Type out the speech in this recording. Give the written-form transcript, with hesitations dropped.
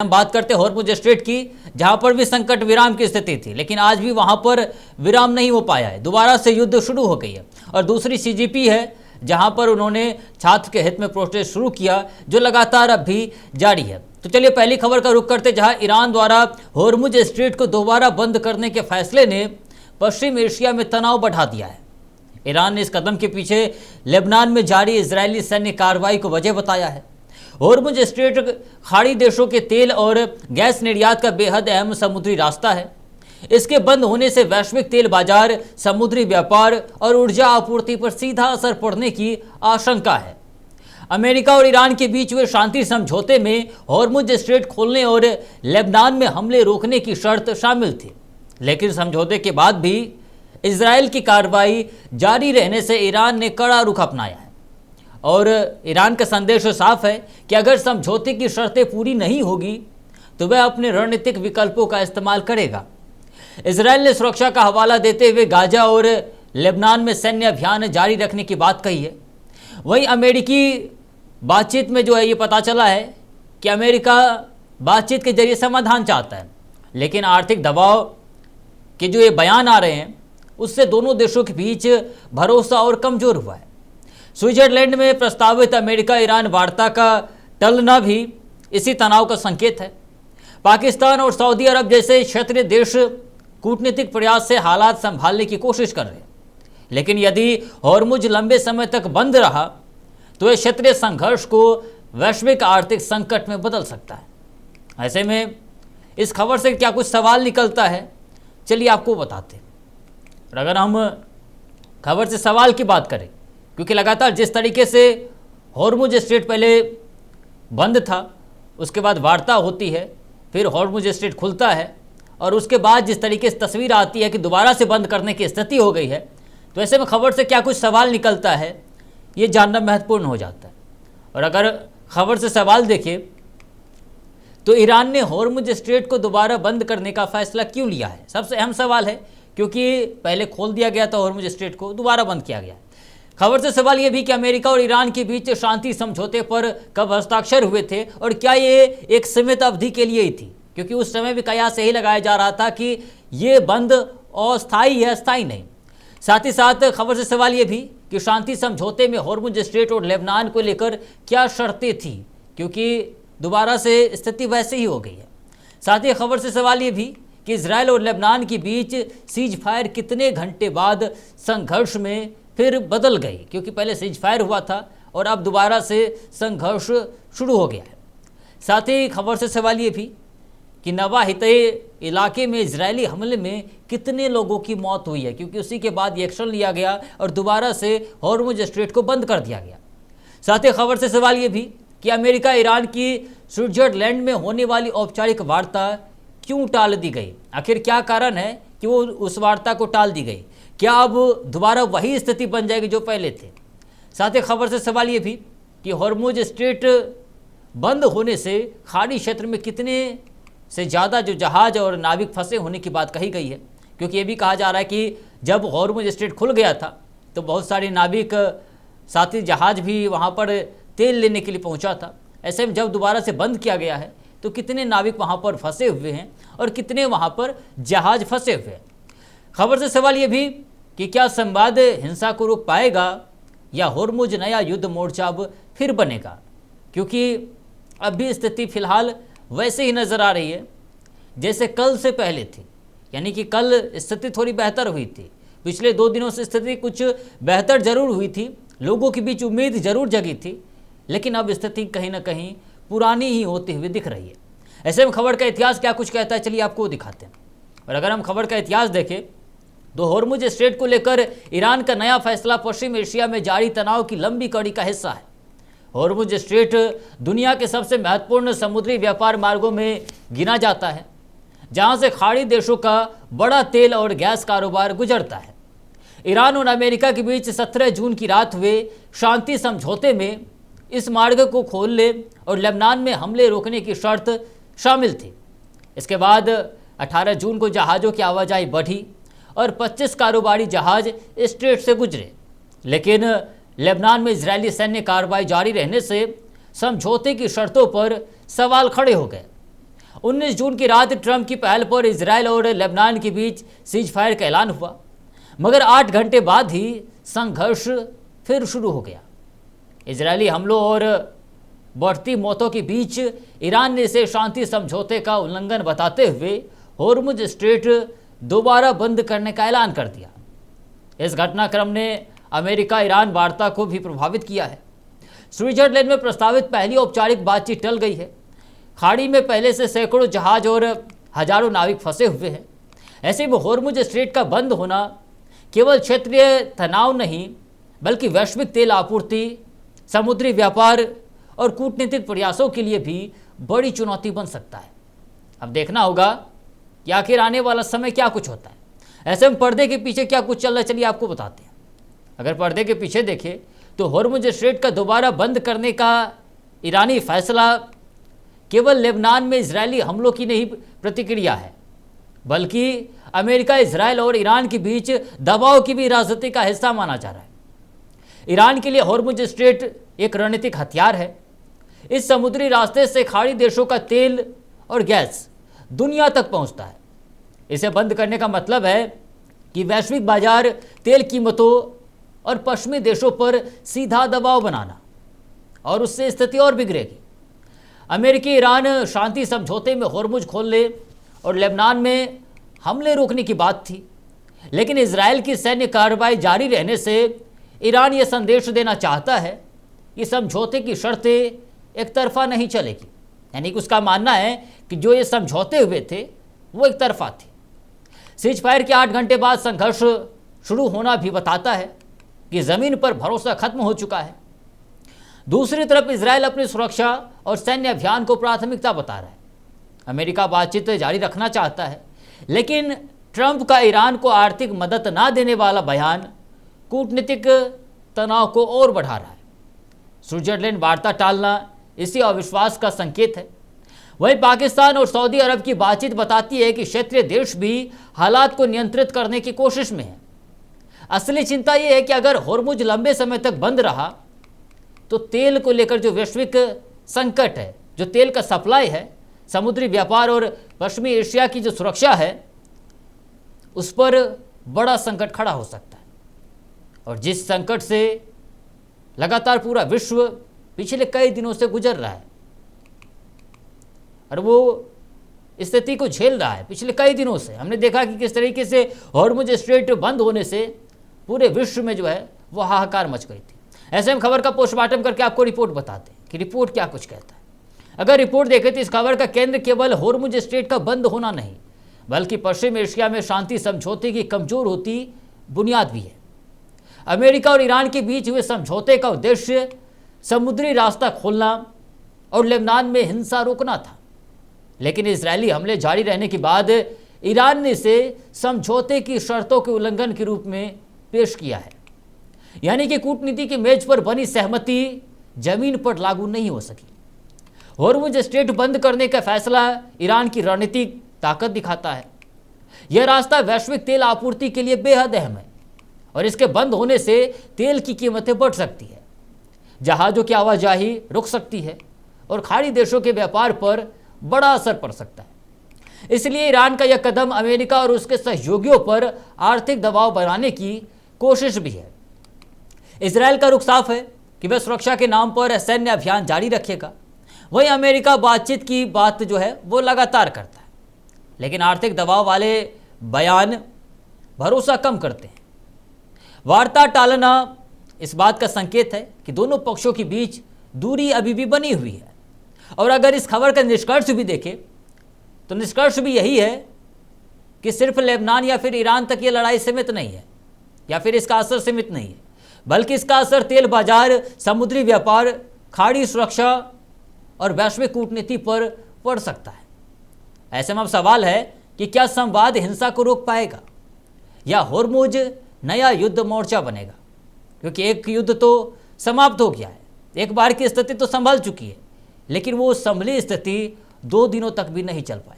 हम बात करते हैं हॉर्मुज स्ट्रेट की, जहां पर भी संकट विराम की स्थिति थी, लेकिन आज भी वहां पर विराम नहीं हो पाया है। दोबारा से युद्ध शुरू हो गई है। और दूसरी सीजीपी है, जहां पर उन्होंने छात्र के हित में प्रोटेस्ट शुरू किया, जो लगातार अब भी जारी है। तो चलिए पहली खबर का रुख करते, जहां ईरान द्वारा हॉर्मुज स्ट्रेट को दोबारा बंद करने के फैसले ने पश्चिम एशिया में तनाव बढ़ा दिया है। ईरान ने इस कदम के पीछे लेबनान में जारी इजरायली सैन्य कार्रवाई को वजह बताया है। हॉर्मुज स्ट्रेट खाड़ी देशों के तेल और गैस निर्यात का बेहद अहम समुद्री रास्ता है। इसके बंद होने से वैश्विक तेल बाजार, समुद्री व्यापार और ऊर्जा आपूर्ति पर सीधा असर पड़ने की आशंका है। अमेरिका और ईरान के बीच हुए शांति समझौते में हॉर्मुज स्ट्रेट खोलने और लेबनान में हमले रोकने की शर्त शामिल थी, लेकिन समझौते के बाद भी इजरायल की कार्रवाई जारी रहने से ईरान ने कड़ा रुख अपनाया है। और ईरान का संदेश साफ है कि अगर समझौते की शर्तें पूरी नहीं होगी तो वह अपने रणनीतिक विकल्पों का इस्तेमाल करेगा। इजरायल ने सुरक्षा का हवाला देते हुए गाजा और लेबनान में सैन्य अभियान जारी रखने की बात कही है। वहीं अमेरिकी बातचीत में जो है ये पता चला है कि अमेरिका बातचीत के जरिए समाधान चाहता है, लेकिन आर्थिक दबाव के जो ये बयान आ रहे हैं उससे दोनों देशों के बीच भरोसा और कमजोर हुआ है। स्विट्जरलैंड में प्रस्तावित अमेरिका ईरान वार्ता का टलना भी इसी तनाव का संकेत है। पाकिस्तान और सऊदी अरब जैसे क्षेत्रीय देश कूटनीतिक प्रयास से हालात संभालने की कोशिश कर रहे हैं, लेकिन यदि हॉर्मुज लंबे समय तक बंद रहा तो यह क्षेत्रीय संघर्ष को वैश्विक आर्थिक संकट में बदल सकता है। ऐसे में इस खबर से क्या कुछ सवाल निकलता है, चलिए आपको बताते हैं। और अगर हम खबर से सवाल की बात करें, क्योंकि लगातार जिस तरीके से हॉर्मुज स्ट्रेट पहले बंद था, उसके बाद वार्ता होती है, फिर हॉर्मुज स्ट्रेट खुलता है, और उसके बाद जिस तरीके से तस्वीर आती है कि दोबारा से बंद करने की स्थिति हो गई है, तो ऐसे में खबर से क्या कुछ सवाल निकलता है, ये जानना महत्वपूर्ण हो जाता है। और अगर खबर से सवाल देखें तो ईरान ने हॉर्मुज स्ट्रेट को दोबारा बंद करने का फैसला क्यों लिया है, सबसे अहम सवाल है, क्योंकि पहले खोल दिया गया था हॉर्मुज स्ट्रेट को, दोबारा बंद किया गया। खबर से सवाल यह भी कि अमेरिका और ईरान के बीच शांति समझौते पर कब हस्ताक्षर हुए थे और क्या ये एक सीमित अवधि के लिए ही थी, क्योंकि उस समय भी कयास यही लगाया जा रहा था कि ये बंद अस्थायी है, स्थायी नहीं। साथ ही साथ खबर से सवाल ये भी कि शांति समझौते में हॉर्मुज स्ट्रेट और लेबनान को लेकर क्या शर्तें थी, क्योंकि दोबारा से स्थिति वैसे ही हो गई है। साथ ही खबर से सवाल ये भी कि इजरायल और लेबनान के बीच सीज फायर कितने घंटे बाद संघर्ष में फिर बदल गई, क्योंकि पहले सीज फायर हुआ था और अब दोबारा से संघर्ष शुरू हो गया है। साथ ही खबर से सवाल ये भी कि नवाहिते इलाके में इजरायली हमले में कितने लोगों की मौत हुई है, क्योंकि उसी के बाद ये एक्शन लिया गया और दोबारा से हॉर्मुज स्ट्रेट को बंद कर दिया गया। साथ ही खबर से सवाल ये भी कि अमेरिका ईरान की स्विट्जरलैंड में होने वाली औपचारिक वार्ता क्यों टाल दी गई, आखिर क्या कारण है कि वो उस वार्ता को टाल दी गई, क्या अब दोबारा वही स्थिति बन जाएगी जो पहले थे। साथ ही खबर से सवाल ये भी कि हॉर्मुज स्ट्रेट बंद होने से खाड़ी क्षेत्र में कितने से ज़्यादा जो जहाज और नाविक फंसे होने की बात कही गई है, क्योंकि ये भी कहा जा रहा है कि जब हॉर्मुज स्ट्रेट खुल गया था तो बहुत सारे नाविक, साथ ही जहाज भी वहाँ पर तेल लेने के लिए पहुँचा था। ऐसे में जब दोबारा से बंद किया गया है तो कितने नाविक वहाँ पर फंसे हुए हैं और कितने वहाँ पर जहाज फंसे हुए हैं। खबर से सवाल ये भी कि क्या संवाद हिंसा को रोक पाएगा या हॉर्मुज नया युद्ध मोर्चा अब फिर बनेगा, क्योंकि अब भी स्थिति फिलहाल वैसे ही नज़र आ रही है जैसे कल से पहले थी। यानी कि कल स्थिति थोड़ी बेहतर हुई थी, पिछले 2 दिनों से स्थिति कुछ बेहतर जरूर हुई थी, लोगों के बीच उम्मीद जरूर जगी थी, लेकिन अब स्थिति कहीं ना कहीं पुरानी ही होती हुई दिख रही है। ऐसे में खबर का इतिहास क्या कुछ कहता है, चलिए आपको दिखाते हैं। और अगर हम खबर का इतिहास देखें तो हॉर्मुज स्ट्रेट को लेकर ईरान का नया फैसला पश्चिम एशिया में जारी तनाव की लंबी कड़ी का हिस्सा है। हॉर्मुज स्ट्रेट दुनिया के सबसे महत्वपूर्ण समुद्री व्यापार मार्गों में गिना जाता है, जहां से खाड़ी देशों का बड़ा तेल और गैस कारोबार गुजरता है। ईरान और अमेरिका के बीच 17 जून की रात हुए शांति समझौते में इस मार्ग को खोलने और लेबनान में हमले रोकने की शर्त शामिल थी। इसके बाद 18 जून को जहाज़ों की आवाजाही बढ़ी और 25 कारोबारी जहाज स्ट्रेट से गुजरे, लेकिन लेबनान में इजरायली सैन्य कार्रवाई जारी रहने से समझौते की शर्तों पर सवाल खड़े हो गए। 19 जून की रात ट्रंप की पहल पर इजराइल और लेबनान के बीच सीज फायर का ऐलान हुआ, मगर 8 घंटे बाद ही संघर्ष फिर शुरू हो गया। इजरायली हमलों और बढ़ती मौतों के बीच ईरान ने इसे शांति समझौते का उल्लंघन बताते हुए होर्मुज स्ट्रेट दोबारा बंद करने का ऐलान कर दिया। इस घटनाक्रम ने अमेरिका ईरान वार्ता को भी प्रभावित किया है। स्विट्जरलैंड में प्रस्तावित पहली औपचारिक बातचीत टल गई है। खाड़ी में पहले से सैकड़ों जहाज और हजारों नाविक फंसे हुए हैं। ऐसे में होर्मुज स्ट्रेट का बंद होना केवल क्षेत्रीय तनाव नहीं बल्कि वैश्विक तेल आपूर्ति, समुद्री व्यापार और कूटनीतिक प्रयासों के लिए भी बड़ी चुनौती बन सकता है। अब देखना होगा कि आखिर आने वाला समय क्या कुछ होता है। ऐसे में पर्दे के पीछे क्या कुछ चल रहा है, चलिए आपको बताते हैं। अगर पर्दे के पीछे देखें तो होर्मुज स्ट्रेट का दोबारा बंद करने का ईरानी फैसला केवल लेबनान में इजरायली हमलों की नहीं प्रतिक्रिया है, बल्कि अमेरिका, इजरायल और ईरान के बीच दबाव की भी राजनीति का हिस्सा माना जा रहा है। ईरान के लिए होर्मुज स्ट्रेट एक रणनीतिक हथियार है। इस समुद्री रास्ते से खाड़ी देशों का तेल और गैस दुनिया तक पहुंचता है। इसे बंद करने का मतलब है कि वैश्विक बाजार तेल कीमतों और पश्चिमी देशों पर सीधा दबाव बनाना, और उससे स्थिति और बिगड़ेगी। अमेरिकी ईरान शांति समझौते में होर्मुज खोलने और लेबनान में हमले रोकने की बात थी, लेकिन इजरायल की सैन्य कार्रवाई जारी रहने से ईरान यह संदेश देना चाहता है कि समझौते की शर्तें एक तरफा नहीं चलेगी। यानी कि उसका मानना है कि जो ये समझौते हुए थे वो एक तरफा थे। सीज फायर के 8 घंटे बाद संघर्ष शुरू होना भी बताता है कि ज़मीन पर भरोसा खत्म हो चुका है। दूसरी तरफ इजरायल अपनी सुरक्षा और सैन्य अभियान को प्राथमिकता बता रहा है। अमेरिका बातचीत जारी रखना चाहता है, लेकिन ट्रंप का ईरान को आर्थिक मदद ना देने वाला बयान कूटनीतिक तनाव को और बढ़ा रहा है। स्विट्जरलैंड वार्ता टालना इसी अविश्वास का संकेत है। वहीं पाकिस्तान और सऊदी अरब की बातचीत बताती है कि क्षेत्रीय देश भी हालात को नियंत्रित करने की कोशिश में है। असली चिंता यह है कि अगर होर्मुज लंबे समय तक बंद रहा तो तेल को लेकर जो वैश्विक संकट है, जो तेल का सप्लाई है, समुद्री व्यापार और पश्चिमी एशिया की जो सुरक्षा है, उस पर बड़ा संकट खड़ा हो सकता है। और जिस संकट से लगातार पूरा विश्व पिछले कई दिनों से गुजर रहा है और वो स्थिति को झेल रहा है पिछले कई दिनों से। हमने देखा कि किस तरीके से होर्मुज स्ट्रेट बंद होने से पूरे विश्व में जो है वो हाहाकार मच गई थी। ऐसे में खबर का पोस्टमार्टम करके आपको रिपोर्ट बताते हैं कि रिपोर्ट क्या कुछ कहता है। अगर रिपोर्ट देखें तो इस खबर का केंद्र केवल होर्मुज स्ट्रेट का बंद होना नहीं, बल्कि पश्चिम एशिया में शांति समझौते की कमजोर होती बुनियाद भी है। अमेरिका और ईरान के बीच हुए समझौते का उद्देश्य समुद्री रास्ता खोलना और लेबनान में हिंसा रोकना था, लेकिन इजरायली हमले जारी रहने के बाद ईरान ने इसे समझौते की शर्तों के उल्लंघन के रूप में पेश किया है। यानी कि कूटनीति की मेज पर बनी सहमति जमीन पर लागू नहीं हो सकी। होर्मुज स्ट्रेट बंद करने का फैसला ईरान की रणनीतिक ताकत दिखाता है। यह रास्ता वैश्विक तेल आपूर्ति के लिए बेहद अहम है और इसके बंद होने से तेल की कीमतें बढ़ सकती है, जहाज़ों की आवाजाही रुक सकती है और खाड़ी देशों के व्यापार पर बड़ा असर पड़ सकता है। इसलिए ईरान का यह कदम अमेरिका और उसके सहयोगियों पर आर्थिक दबाव बनाने की कोशिश भी है। इजरायल का रुख साफ है कि वह सुरक्षा के नाम पर सैन्य अभियान जारी रखेगा। वहीं अमेरिका बातचीत की बात जो है वो लगातार करता है, लेकिन आर्थिक दबाव वाले बयान भरोसा कम करते हैं। वार्ता टालना इस बात का संकेत है कि दोनों पक्षों के बीच दूरी अभी भी बनी हुई है। और अगर इस खबर का निष्कर्ष भी देखें तो निष्कर्ष भी यही है कि सिर्फ लेबनान या फिर ईरान तक ये लड़ाई सीमित नहीं है, या फिर इसका असर सीमित नहीं है, बल्कि इसका असर तेल बाजार, समुद्री व्यापार, खाड़ी सुरक्षा और वैश्विक कूटनीति पर पड़ सकता है। ऐसे में अब सवाल है कि क्या संवाद हिंसा को रोक पाएगा या होर्मुज नया युद्ध मोर्चा बनेगा, क्योंकि एक युद्ध तो समाप्त हो गया है, एक बार की स्थिति तो संभल चुकी है, लेकिन वो संभली स्थिति 2 दिनों तक भी नहीं चल पाई।